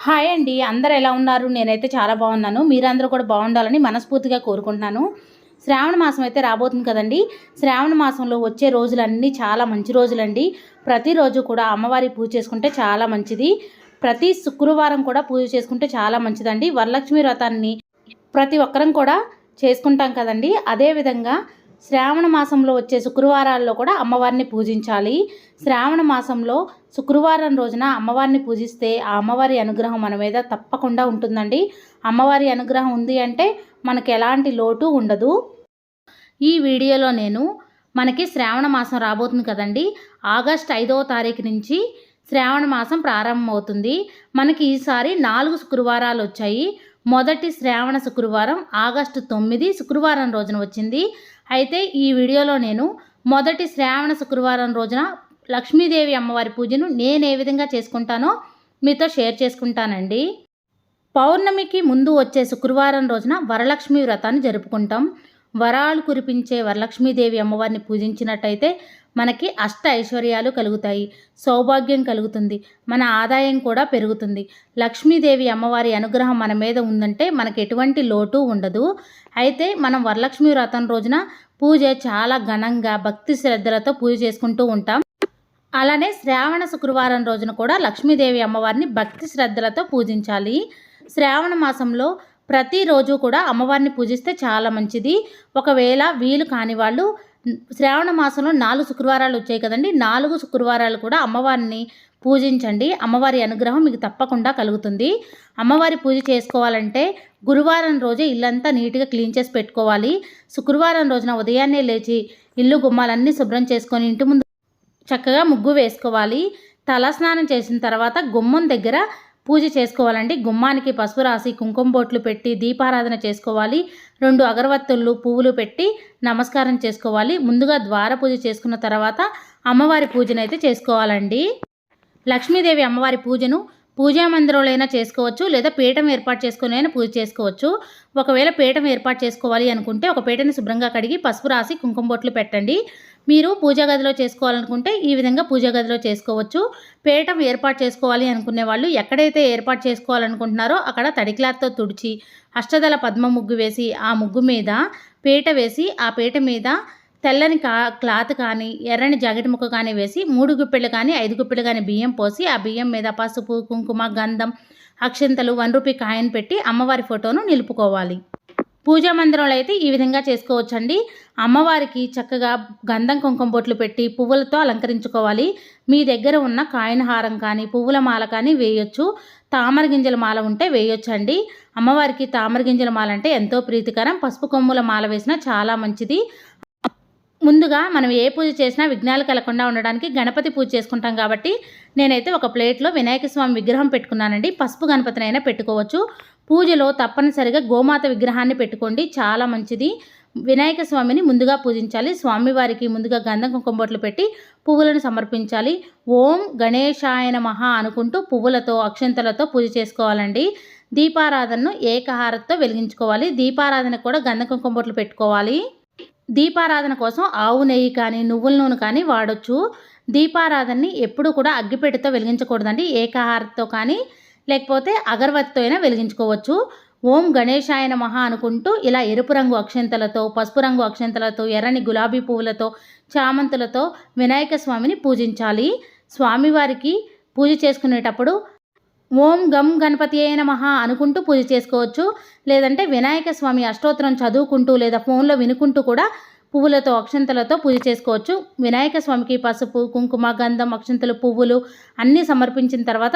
Hi అండి. అందరూ ఎలా ఉన్నారు? నేనైతే చాలా బాగున్నాను. మీరందరూ కూడా బాగుండాలని మనస్ఫూర్తిగా కోరుకుంటున్నాను. శ్రావణ మాసం అయితే రాబోతుంది కదండి. శ్రావణ మాసంలో వచ్చే రోజులన్నీ చాలా మంచి రోజులండి. ప్రతిరోజు కూడా అమ్మవారి పూజ చేసుకుంటే చాలా మంచిది. ప్రతి శుక్రవారం కూడా పూజ చేసుకుంటే చాలా మంచిదండి. వరలక్ష్మి వ్రతాన్ని ప్రతి ఒక్కరం కూడా చేసుకుంటాం కదండి. అదేవిధంగా శ్రావణ మాసంలో వచ్చే శుక్రవారాల్లో కూడా అమ్మవారిని పూజించాలి. శ్రావణ మాసంలో శుక్రవారం రోజున అమ్మవారిని పూజిస్తే ఆ అమ్మవారి అనుగ్రహం మన మీద తప్పకుండా ఉంటుందండి. అమ్మవారి అనుగ్రహం ఉంది అంటే మనకు ఎలాంటి లోటు ఉండదు. ఈ వీడియోలో నేను మనకి శ్రావణ మాసం రాబోతుంది కదండి. ఆగస్ట్ 5వ తారీఖు నుంచి శ్రావణ మాసం ప్రారంభమవుతుంది. మనకి ఈసారి 4 శుక్రవారాలు వచ్చాయి. మొదటి శ్రావణ శుక్రవారం ఆగస్టు 9 శుక్రవారం రోజున వచ్చింది. అయితే ఈ వీడియోలో నేను మొదటి శ్రావణ శుక్రవారం రోజున లక్ష్మీదేవి అమ్మవారి పూజను నేను ఏ విధంగా చేసుకుంటానో మీతో షేర్ చేసుకుంటానండి. పౌర్ణమికి ముందు వచ్చే శుక్రవారం రోజున వరలక్ష్మి వ్రతాన్ని జరుపుకుంటాం. వరాలు కురిపించే వరలక్ష్మీదేవి అమ్మవారిని పూజించినట్టయితే మనకి అష్ట ఐశ్వర్యాలు కలుగుతాయి, సౌభాగ్యం కలుగుతుంది, మన ఆదాయం కూడా పెరుగుతుంది. లక్ష్మీదేవి అమ్మవారి అనుగ్రహం మన మీద ఉందంటే మనకు ఎటువంటి లోటు ఉండదు. అయితే మనం వరలక్ష్మి వ్రతం రోజున పూజ చాలా ఘనంగా భక్తి శ్రద్ధలతో పూజ చేసుకుంటూ ఉంటాం. అలానే శ్రావణ శుక్రవారం రోజున కూడా లక్ష్మీదేవి అమ్మవారిని భక్తి శ్రద్ధలతో పూజించాలి. శ్రావణ మాసంలో ప్రతిరోజు కూడా అమ్మవారిని పూజిస్తే చాలా మంచిది. ఒకవేళ వీలు కాని వాళ్ళు శ్రావణ మాసంలో 4 శుక్రవారాలు వచ్చాయి కదండి. 4 శుక్రవారాలు కూడా అమ్మవారిని పూజించండి. అమ్మవారి అనుగ్రహం మీకు తప్పకుండా కలుగుతుంది. అమ్మవారి పూజ చేసుకోవాలంటే గురువారం రోజే ఇల్లంతా నీట్గా క్లీన్ చేసి పెట్టుకోవాలి. శుక్రవారం రోజున ఉదయాన్నే లేచి ఇల్లు గుమ్మాలన్నీ శుభ్రం చేసుకొని ఇంటి ముందు చక్కగా ముగ్గు వేసుకోవాలి. తలస్నానం చేసిన తర్వాత గుమ్మం దగ్గర పూజ చేసుకోవాలండి. గుమ్మానికి పసుపు రాసి కుంకుమ బొట్లు పెట్టి దీపారాధన చేసుకోవాలి. 2 అగరవత్తులు పువ్వులు పెట్టి నమస్కారం చేసుకోవాలి. ముందుగా ద్వార పూజ చేసుకున్న తర్వాత అమ్మవారి పూజనైతే చేసుకోవాలండి. లక్ష్మీదేవి అమ్మవారి పూజను పూజా మందిరంలో చేసుకోవచ్చు, లేదా పీఠం ఏర్పాటు చేసుకుని పూజ చేసుకోవచ్చు. ఒకవేళ పీఠం ఏర్పాటు చేసుకోవాలి అనుకుంటే ఒక పీటని శుభ్రంగా కడిగి పసుపు రాసి కుంకుమ బొట్లు పెట్టండి. మీరు పూజా గదిలో చేసుకోవాలనుకుంటే ఈ విధంగా పూజా గదిలో చేసుకోవచ్చు. పీఠం ఏర్పాటు చేసుకోవాలి అనుకునే వాళ్ళు ఎక్కడైతే ఏర్పాటు చేసుకోవాలనుకుంటున్నారో అక్కడ తడి క్లాత్తో తుడిచి అష్టదళ పద్మ ముగ్గు వేసి ఆ ముగ్గు మీద పీట వేసి ఆ పీట మీద తెల్లని క్లాత్ కానీ ఎర్రని జాకెట్ ముక్క కానీ వేసి 3 గుప్పెళ్ళు కానీ 5 గుప్పెళ్ళు కానీ బియ్యం పోసి ఆ బియ్యం మీద పసుపు, కుంకుమ, గంధం, అక్షంతలు, 1 రూపీ కాయిన్ పెట్టి అమ్మవారి ఫోటోను నిలుపుకోవాలి. పూజా మందిరంలో అయితే ఈ విధంగా చేసుకోవచ్చండి. అమ్మవారికి చక్కగా గంధం కుంకుమ బొట్లు పెట్టి పువ్వులతో అలంకరించుకోవాలి. మీ దగ్గర ఉన్న కాయిన్ హారం కానీ పువ్వుల మాల కానీ వేయొచ్చు. తామర గింజల మాల ఉంటే వేయొచ్చండి. అమ్మవారికి తామర గింజల మాల అంటే ఎంతో ప్రీతికరం. పసుపు కొమ్ముల మాల వేసినా చాలా మంచిది. ముందుగా మనం ఏ పూజ చేసినా విఘ్నాలు కలగకుండా ఉండడానికి గణపతి పూజ చేసుకుంటాం కాబట్టి నేనైతే ఒక ప్లేట్లో వినాయక స్వామి విగ్రహం పెట్టుకున్నానండి. పసుపు గణపతినైనా పెట్టుకోవచ్చు. పూజలో తప్పనిసరిగా గోమాత విగ్రహాన్ని పెట్టుకోండి, చాలా మంచిది. వినాయక స్వామిని ముందుగా పూజించాలి. స్వామివారికి ముందుగా గంధం కుంకుమ బొట్లు పెట్టి పువ్వులను సమర్పించాలి. ఓం గణేశాయ నమః అనుకుంటూ పువ్వులతో అక్షంతలతో పూజ చేసుకోవాలండి. దీపారాధనను ఏకహారతతో వెలిగించుకోవాలి. దీపారాధనకు కూడా గంధం కుంకుమ బొట్లు పెట్టుకోవాలి. దీపారాధన కోసం ఆవు నెయ్యి కానీ నువ్వుల నూనె కానీ వాడచ్చు. దీపారాధనని ఎప్పుడు కూడా అగ్గిపెట్టెతో వెలిగించకూడదండి. ఏకహారతతో కానీ లేకపోతే అగరవత్తితో అయినా వెలిగించుకోవచ్చు. ఓం గణేశాయ నమః అనుకుంటూ ఇలా ఎరుపు రంగు అక్షంతలతో, పసుపు రంగు అక్షంతలతో, ఎర్రని గులాబీ పువ్వులతో, చామంతులతో వినాయక స్వామిని పూజించాలి. స్వామివారికి పూజ చేసుకునేటప్పుడు ఓం గం గణపతియే నమః అనుకుంటూ పూజ చేసుకోవచ్చు. లేదంటే వినాయక స్వామి అష్టోత్తరం చదువుకుంటూ లేదా ఫోన్లో వినుకుంటూ కూడా పువ్వులతో అక్షంతలతో పూజ చేసుకోవచ్చు. వినాయక స్వామికి పసుపు, కుంకుమ, గంధం, అక్షంతలు, పువ్వులు అన్నీ సమర్పించిన తర్వాత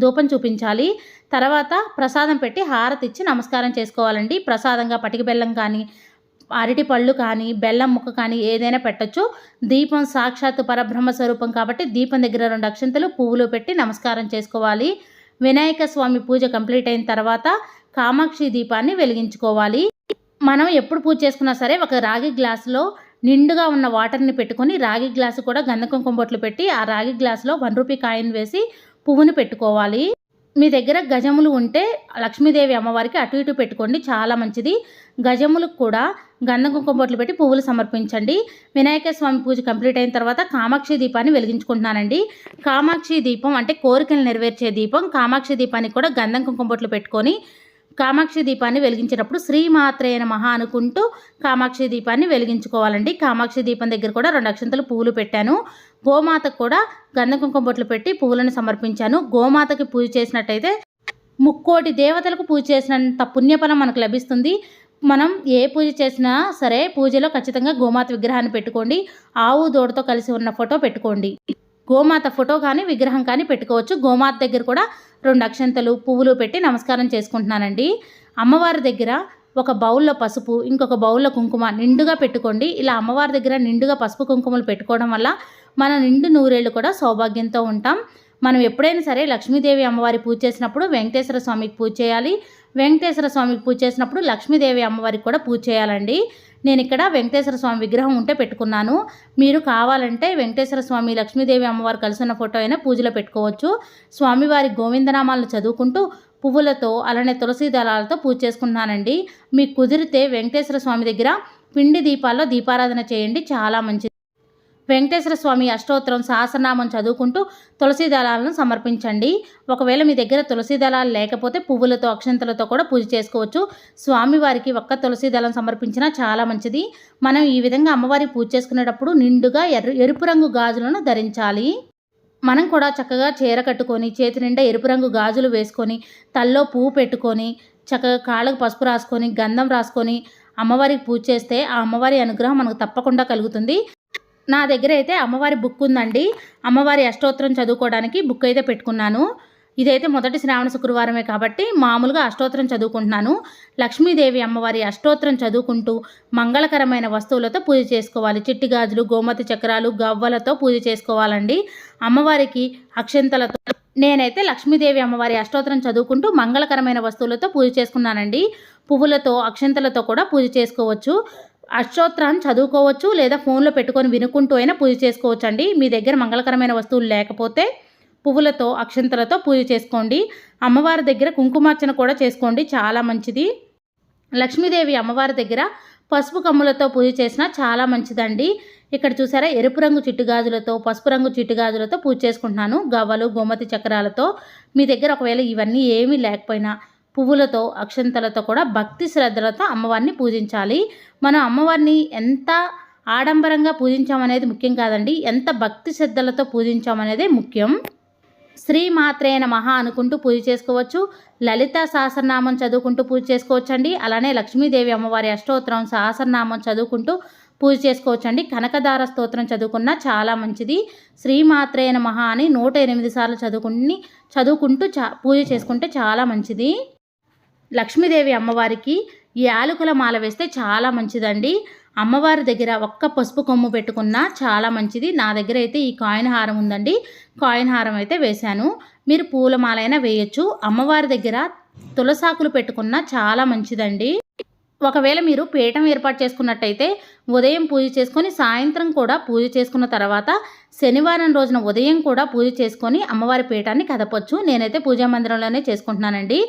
ధూపం చూపించాలి. తర్వాత ప్రసాదం పెట్టి హారతి ఇచ్చి నమస్కారం చేసుకోవాలండి. ప్రసాదంగా పటిక బెల్లం కానీ అరటి పళ్ళు కానీ బెల్లం ముక్క కానీ ఏదైనా పెట్టచ్చు. దీపం సాక్షాత్తు పరబ్రహ్మ స్వరూపం కాబట్టి దీపం దగ్గర 2 అక్షంతలు పువ్వులు పెట్టి నమస్కారం చేసుకోవాలి. వినాయక స్వామి పూజ కంప్లీట్ అయిన తర్వాత కామాక్షి దీపాన్ని వెలిగించుకోవాలి. మనం ఎప్పుడు పూజ చేసుకున్నా సరే ఒక రాగి గ్లాసులో నిండుగా ఉన్న వాటర్ని పెట్టుకొని రాగి గ్లాసు కూడా గంధ కుంకుమ బొట్లు పెట్టి ఆ రాగి గ్లాసులో 1 రూపీ కాయిన్ వేసి పువ్వుని పెట్టుకోవాలి. మీ దగ్గర గజములు ఉంటే లక్ష్మీదేవి అమ్మవారికి అటు ఇటు పెట్టుకోండి, చాలా మంచిది. గజములకు కూడా గంధం కుంకుమ బొట్లు పెట్టి పువ్వులు సమర్పించండి. వినాయక స్వామి పూజ కంప్లీట్ అయిన తర్వాత కామాక్షి దీపాన్ని వెలిగించుకుంటున్నానండి. కామాక్షి దీపం అంటే కోరికలు నెరవేర్చే దీపం. కామాక్షి దీపానికి కూడా గంధం కుంకుమ బొట్లు పెట్టుకొని కామాక్షి దీపాన్ని వెలిగించేటప్పుడు శ్రీమాత్రే నమః అనుకుంటూ కామాక్షి దీపాన్ని వెలిగించుకోవాలండి. కామాక్షి దీపం దగ్గర కూడా 2 అక్షంతలు పువ్వులు పెట్టాను. గోమాతకు కూడా గంధం కుంకుమ బొట్లు పెట్టి పువ్వులను సమర్పించాను. గోమాతకి పూజ చేసినట్టయితే 3,000,000 దేవతలకు పూజ చేసినంత పుణ్యఫలం మనకు లభిస్తుంది. మనం ఏ పూజ చేసినా సరే పూజలో ఖచ్చితంగా గోమాత విగ్రహాన్ని పెట్టుకోండి. ఆవు దూడతో కలిసి ఉన్న ఫోటో పెట్టుకోండి. గోమాత ఫోటో కానీ విగ్రహం కానీ పెట్టుకోవచ్చు. గోమాత దగ్గర కూడా 2 అక్షంతలు పువ్వులు పెట్టి నమస్కారం చేసుకుంటున్నానండి. అమ్మవారి దగ్గర ఒక బౌల్లో పసుపు, ఇంకొక బౌల్లో కుంకుమ నిండుగా పెట్టుకోండి. ఇలా అమ్మవారి దగ్గర నిండుగా పసుపు కుంకుమలు పెట్టుకోవడం వల్ల మన నిండు నూరేళ్ళు కూడా సౌభాగ్యంతో ఉంటాం. మనం ఎప్పుడైనా సరే లక్ష్మీదేవి అమ్మవారి పూజ చేసినప్పుడు వెంకటేశ్వర స్వామికి పూజ చేయాలి. వెంకటేశ్వర స్వామికి పూజ చేసినప్పుడు లక్ష్మీదేవి అమ్మవారికి కూడా పూజ చేయాలండి. నేను ఇక్కడ వెంకటేశ్వర స్వామి విగ్రహం ఉంటే పెట్టుకున్నాను. మీరు కావాలంటే వెంకటేశ్వర స్వామి లక్ష్మీదేవి అమ్మవారు కలిసి ఉన్న ఫోటో అయినా పూజలో పెట్టుకోవచ్చు. స్వామివారి గోవిందనామాలను చదువుకుంటూ పువ్వులతో అలానే తులసి దళాలతో పూజ చేసుకుంటున్నానండి. మీకు కుదిరితే వెంకటేశ్వర స్వామి దగ్గర పిండి దీపాల్లో దీపారాధన చేయండి, చాలా మంచిది. వెంకటేశ్వర స్వామి అష్టోత్తరం సహస్రనామం చదువుకుంటూ తులసి దళాలను సమర్పించండి. ఒకవేళ మీ దగ్గర తులసి దళాలు లేకపోతే పువ్వులతో అక్షంతలతో కూడా పూజ చేసుకోవచ్చు. స్వామివారికి ఒక్క తులసి దళం సమర్పించినా చాలా మంచిది. మనం ఈ విధంగా అమ్మవారికి పూజ చేసుకునేటప్పుడు నిండుగా ఎరుపు రంగు గాజులను ధరించాలి. మనం కూడా చక్కగా చీర కట్టుకొని చేతి నిండా ఎరుపు రంగు గాజులు వేసుకొని తల్లో పువ్వు పెట్టుకొని చక్కగా కాళ్ళకు పసుపు రాసుకొని గంధం రాసుకొని అమ్మవారికి పూజ చేస్తే ఆ అమ్మవారి అనుగ్రహం మనకు తప్పకుండా కలుగుతుంది. నా దగ్గర అయితే అమ్మవారి బుక్ ఉందండి. అమ్మవారి అష్టోత్తరం చదువుకోవడానికి బుక్ అయితే పెట్టుకున్నాను. ఇదైతే మొదటి శ్రావణ శుక్రవారమే కాబట్టి మామూలుగా అష్టోత్తరం చదువుకుంటున్నాను. లక్ష్మీదేవి అమ్మవారి అష్టోత్తరం చదువుకుంటూ మంగళకరమైన వస్తువులతో పూజ చేసుకోవాలి. చిట్టి గాజులు, గోమతి చక్రాలు, గవ్వలతో పూజ చేసుకోవాలండి. అమ్మవారికి అక్షంతలతో నేనైతే లక్ష్మీదేవి అమ్మవారి అష్టోత్తరం చదువుకుంటూ మంగళకరమైన వస్తువులతో పూజ చేసుకున్నానండి. పువ్వులతో అక్షంతలతో కూడా పూజ చేసుకోవచ్చు. అష్టోత్తరాన్ని చదువుకోవచ్చు లేదా ఫోన్లో పెట్టుకొని వినుకుంటూ అయినా పూజ చేసుకోవచ్చు అండి. మీ దగ్గర మంగళకరమైన వస్తువులు లేకపోతే పువ్వులతో అక్షంతలతో పూజ చేసుకోండి. అమ్మవారి దగ్గర కుంకుమార్చన కూడా చేసుకోండి, చాలా మంచిది. లక్ష్మీదేవి అమ్మవారి దగ్గర పసుపు కమ్ములతో పూజ చేసినా చాలా మంచిదండి. ఇక్కడ చూసారా ఎరుపు రంగు చిట్టుగాజులతో పసుపు రంగు చిట్టుగాజులతో పూజ చేసుకుంటున్నాను. గవ్వలు, గోమతి చక్రాలతో. మీ దగ్గర ఒకవేళ ఇవన్నీ ఏమీ లేకపోయినా పువ్వులతో అక్షంతలతో కూడా భక్తి శ్రద్ధలతో అమ్మవారిని పూజించాలి. మనం అమ్మవారిని ఎంత ఆడంబరంగా పూజించామనేది ముఖ్యం కాదండి, ఎంత భక్తి శ్రద్ధలతో పూజించామనేదే ముఖ్యం. శ్రీమాత్రే నమః అనుకుంటూ పూజ చేసుకోవచ్చు. లలిత సహస్రనామం చదువుకుంటూ పూజ చేసుకోవచ్చండి. అలానే లక్ష్మీదేవి అమ్మవారి అష్టోత్తరం సహస్రనామం చదువుకుంటూ పూజ చేసుకోవచ్చండి. కనకదార స్తోత్రం చదువుకున్నా చాలా మంచిది. శ్రీమాత్రే నమః అని 108 సార్లు చదువుకుంటూ పూజ చేసుకుంటే చాలా మంచిది. లక్ష్మీదేవి అమ్మవారికి యాలకుల మాల వేస్తే చాలా మంచిదండి. అమ్మవారి దగ్గర ఒక్క పసుపు కొమ్ము పెట్టుకున్నా చాలా మంచిది. నా దగ్గర అయితే ఈ కాయిన్ హారం ఉందండి, కాయిన్ హారం అయితే వేశాను. మీరు పూల మాలైనా వేయచ్చు. అమ్మవారి దగ్గర తులసాకులు పెట్టుకున్నా చాలా మంచిదండి. ఒకవేళ మీరు పీఠం ఏర్పాటు చేసుకున్నట్టయితే ఉదయం పూజ చేసుకొని సాయంత్రం కూడా పూజ చేసుకున్న తర్వాత శనివారం రోజున ఉదయం కూడా పూజ చేసుకొని అమ్మవారి పీఠాన్ని కదపొచ్చు. నేనైతే పూజా మందిరంలోనే చేసుకుంటున్నానండి.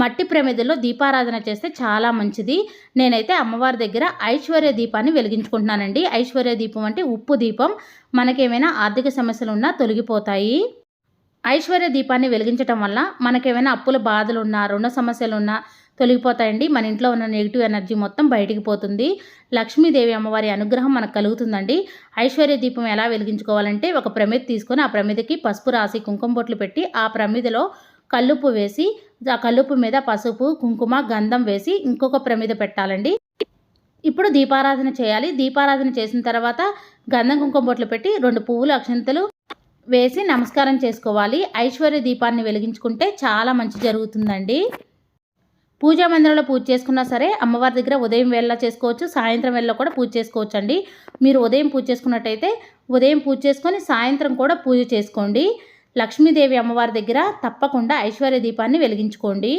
మట్టి ప్రమిదల్లో దీపారాధన చేస్తే చాలా మంచిది. నేనైతే అమ్మవారి దగ్గర ఐశ్వర్య దీపాన్ని వెలిగించుకుంటున్నానండి. ఐశ్వర్య దీపం అంటే ఉప్పు దీపం. మనకేమైనా ఆర్థిక సమస్యలు ఉన్నా తొలగిపోతాయి. ఐశ్వర్య దీపాన్ని వెలిగించడం వల్ల మనకేమైనా అప్పుల బాధలు ఉన్నా రుణ సమస్యలు ఉన్నా తొలగిపోతాయండి. మన ఇంట్లో ఉన్న నెగిటివ్ ఎనర్జీ మొత్తం బయటికి పోతుంది. లక్ష్మీదేవి అమ్మవారి అనుగ్రహం మనకు కలుగుతుందండి. ఐశ్వర్య దీపం ఎలా వెలిగించుకోవాలంటే ఒక ప్రమిద తీసుకొని ఆ ప్రమిదకి పసుపు రాసి కుంకుమ బొట్లు పెట్టి ఆ ప్రమిదలో కల్లుప్పు వేసి ఆ కల్లుప్పు మీద పసుపు, కుంకుమ, గంధం వేసి ఇంకొక ప్రమిద పెట్టాలండి. ఇప్పుడు దీపారాధన చేయాలి. దీపారాధన చేసిన తర్వాత గంధం కుంకుమ బొట్లు పెట్టి 2 పువ్వులు అక్షంతలు వేసి నమస్కారం చేసుకోవాలి. ఐశ్వర్య దీపాన్ని వెలిగించుకుంటే చాలా మంచి జరుగుతుందండి. పూజా మందిరంలో పూజ చేసుకున్నా సరే అమ్మవారి దగ్గర ఉదయం వేళ చేసుకోవచ్చు, సాయంత్రం వేళ కూడా పూజ చేసుకోవచ్చు అండి. మీరు ఉదయం పూజ చేసుకున్నట్టయితే ఉదయం పూజ చేసుకొని సాయంత్రం కూడా పూజ చేసుకోండి. లక్ష్మీదేవి అమ్మవారి దగ్గర తప్పకుండా ఐశ్వర్య దీపాన్ని వెలిగించుకోండి.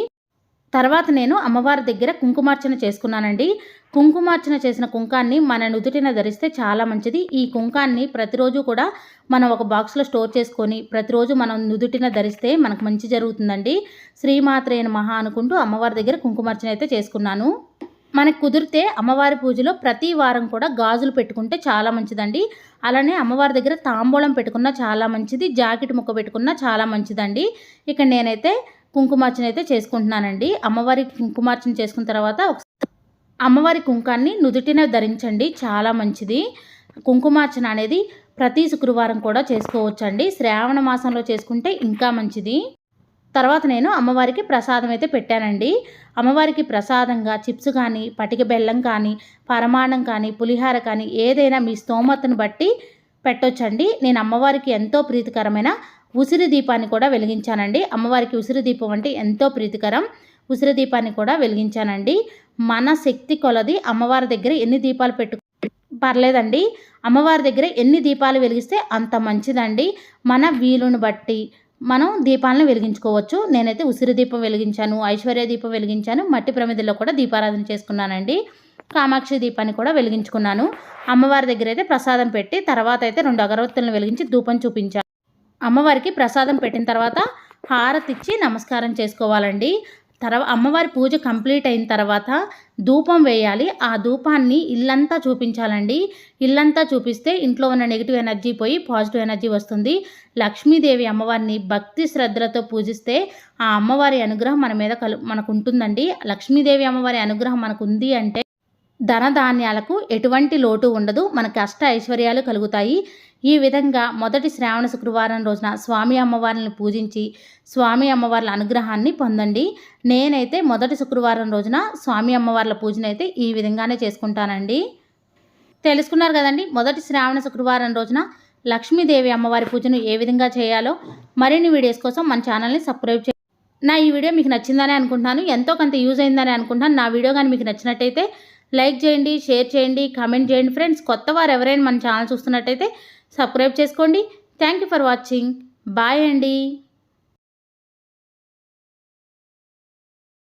తర్వాత నేను అమ్మవారి దగ్గర కుంకుమార్చన చేసుకున్నానండి. కుంకుమార్చన చేసిన కుంకాన్ని మన నుదుటిన ధరిస్తే చాలా మంచిది. ఈ కుంకాన్ని ప్రతిరోజు కూడా మనం ఒక బాక్స్లో స్టోర్ చేసుకొని ప్రతిరోజు మనం నుదుటిన ధరిస్తే మనకు మంచి జరుగుతుందండి. శ్రీమాత్రే నమః అనుకుంటూ అమ్మవారి దగ్గర కుంకుమార్చన అయితే చేసుకున్నాను. మనకు కుదిరితే అమ్మవారి పూజలో ప్రతి వారం కూడా గాజులు పెట్టుకుంటే చాలా మంచిదండి. అలానే అమ్మవారి దగ్గర తాంబూలం పెట్టుకున్నా చాలా మంచిది, జాకెట్ ముక్క పెట్టుకున్నా చాలా మంచిదండి. ఇక్కడ నేనైతే కుంకుమార్చన అయితే చేసుకుంటున్నానండి. అమ్మవారికి కుంకుమార్చన చేసుకున్న తర్వాత అమ్మవారి కుంకాన్ని నుదుటిన ధరించండి, చాలా మంచిది. కుంకుమార్చన అనేది ప్రతి శుక్రవారం కూడా చేసుకోవచ్చండి. శ్రావణ మాసంలో చేసుకుంటే ఇంకా మంచిది. తర్వాత నేను అమ్మవారికి ప్రసాదం అయితే పెట్టానండి. అమ్మవారికి ప్రసాదంగా చిప్స్ కానీ, పటిక బెల్లం కానీ, పరమాన్నం కానీ, పులిహార కానీ ఏదైనా మీ స్తోమతను బట్టి పెట్టొచ్చండి. నేను అమ్మవారికి ఎంతో ప్రీతికరమైన ఉసిరి దీపాన్ని కూడా వెలిగించానండి. అమ్మవారికి ఉసిరి దీపం అంటే ఎంతో ప్రీతికరం. ఉసిరి దీపాన్ని కూడా వెలిగించానండి. మన శక్తి కొలది అమ్మవారి దగ్గర ఎన్ని దీపాలు పర్లేదండి. అమ్మవారి దగ్గర ఎన్ని దీపాలు వెలిగిస్తే అంత మంచిదండి. మన వీలుని బట్టి మనం దీపాలను వెలిగించుకోవచ్చు. నేనైతే ఉసిరి దీపం వెలిగించాను, ఐశ్వర్య దీపం వెలిగించాను, మట్టి ప్రమిదల్లో కూడా దీపారాధన చేసుకున్నానండి. కామాక్షి దీపాన్ని కూడా వెలిగించుకున్నాను. అమ్మవారి దగ్గర అయితే ప్రసాదం పెట్టి తర్వాత అయితే 2 అగరవత్తులను వెలిగించి ధూపం చూపించాను. అమ్మవారికి ప్రసాదం పెట్టిన తర్వాత హారతిచ్చి నమస్కారం చేసుకోవాలండి. అమ్మవారి పూజ కంప్లీట్ అయిన తర్వాత ధూపం వేయాలి. ఆ ధూపాన్ని ఇల్లంతా చూపించాలండి. ఇల్లంతా చూపిస్తే ఇంట్లో ఉన్న నెగిటివ్ ఎనర్జీ పోయి పాజిటివ్ ఎనర్జీ వస్తుంది. లక్ష్మీదేవి అమ్మవారిని భక్తి శ్రద్ధలతో పూజిస్తే ఆ అమ్మవారి అనుగ్రహం మన మీద మనకు ఉంటుందండి. లక్ష్మీదేవి అమ్మవారి అనుగ్రహం మనకు ఉంది అంటే ధనధాన్యాలకు ఎటువంటి లోటు ఉండదు, మనకు అష్ట ఐశ్వర్యాలు కలుగుతాయి. ఈ విధంగా మొదటి శ్రావణ శుక్రవారం రోజున స్వామి అమ్మవారిని పూజించి స్వామి అమ్మవార్ల అనుగ్రహాన్ని పొందండి. నేనైతే మొదటి శుక్రవారం రోజున స్వామి అమ్మవార్ల పూజనైతే ఈ విధంగానే చేసుకుంటానండి. తెలుసుకున్నారు కదండి, మొదటి శ్రావణ శుక్రవారం రోజున లక్ష్మీదేవి అమ్మవారి పూజను ఏ విధంగా చేయాలో. మరిన్ని వీడియోస్ కోసం మన ఛానల్ని సబ్స్క్రైబ్ చేయండి. నా ఈ వీడియో మీకు నచ్చిందని అనుకుంటున్నాను, ఎంతో కొంత యూజ్ అయిందని అనుకుంటున్నాను. నా వీడియో కానీ మీకు నచ్చినట్టయితే లైక్ చేయండి, షేర్ చేయండి, కామెంట్ చేయండి. ఫ్రెండ్స్, కొత్త వారు ఎవరైనా మన ఛానల్ చూస్తున్నట్టయితే సబ్స్క్రైబ్ చేసుకోండి. Thank you for watching. Bye అండి.